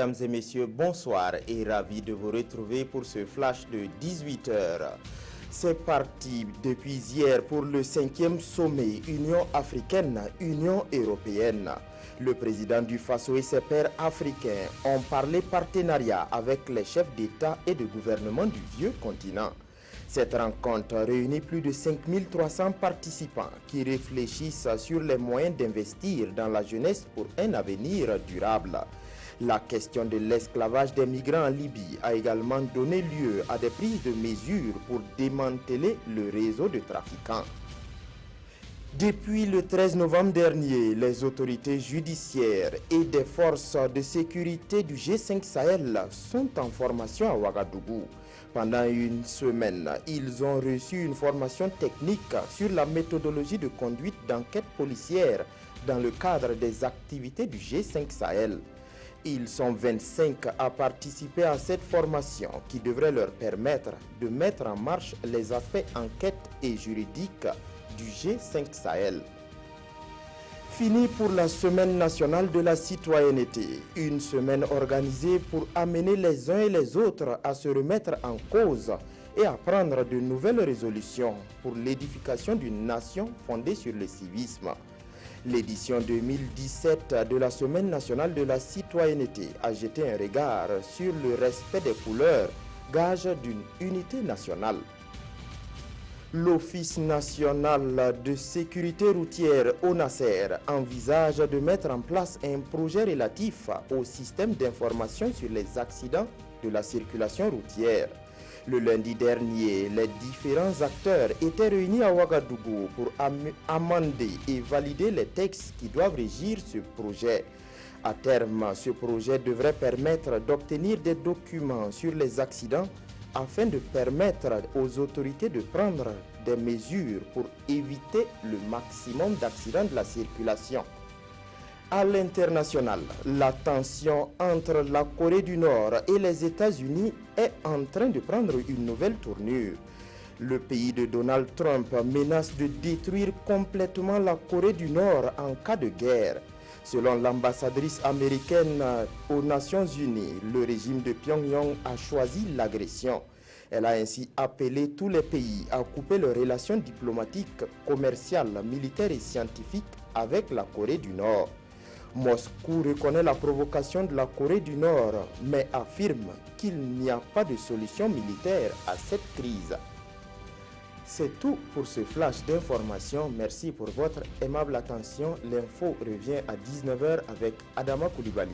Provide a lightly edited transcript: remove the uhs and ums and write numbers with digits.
Mesdames et messieurs, bonsoir et ravi de vous retrouver pour ce flash de 18 heures. C'est parti depuis hier pour le 5e sommet Union africaine-Union européenne. Le président du Faso et ses pairs africains ont parlé partenariat avec les chefs d'État et de gouvernement du vieux continent. Cette rencontre réunit plus de 5300 participants qui réfléchissent sur les moyens d'investir dans la jeunesse pour un avenir durable. La question de l'esclavage des migrants en Libye a également donné lieu à des prises de mesures pour démanteler le réseau de trafiquants. Depuis le 13 novembre dernier, les autorités judiciaires et des forces de sécurité du G5 Sahel sont en formation à Ouagadougou. Pendant une semaine, ils ont reçu une formation technique sur la méthodologie de conduite d'enquête policière dans le cadre des activités du G5 Sahel. Ils sont 25 à participer à cette formation qui devrait leur permettre de mettre en marche les aspects enquête et juridiques du G5 Sahel. Fini pour la Semaine nationale de la citoyenneté, une semaine organisée pour amener les uns et les autres à se remettre en cause et à prendre de nouvelles résolutions pour l'édification d'une nation fondée sur le civisme. L'édition 2017 de la Semaine nationale de la citoyenneté a jeté un regard sur le respect des couleurs, gage d'une unité nationale. L'Office national de sécurité routière ONASER envisage de mettre en place un projet relatif au système d'information sur les accidents de la circulation routière. Le lundi dernier, les différents acteurs étaient réunis à Ouagadougou pour amender et valider les textes qui doivent régir ce projet. À terme, ce projet devrait permettre d'obtenir des documents sur les accidents afin de permettre aux autorités de prendre des mesures pour éviter le maximum d'accidents de la circulation. À l'international, la tension entre la Corée du Nord et les États-Unis est en train de prendre une nouvelle tournure. Le pays de Donald Trump menace de détruire complètement la Corée du Nord en cas de guerre. Selon l'ambassadrice américaine aux Nations Unies, le régime de Pyongyang a choisi l'agression. Elle a ainsi appelé tous les pays à couper leurs relations diplomatiques, commerciales, militaires et scientifiques avec la Corée du Nord. Moscou reconnaît la provocation de la Corée du Nord, mais affirme qu'il n'y a pas de solution militaire à cette crise. C'est tout pour ce flash d'information. Merci pour votre aimable attention. L'info revient à 19 h avec Adama Koulibaly.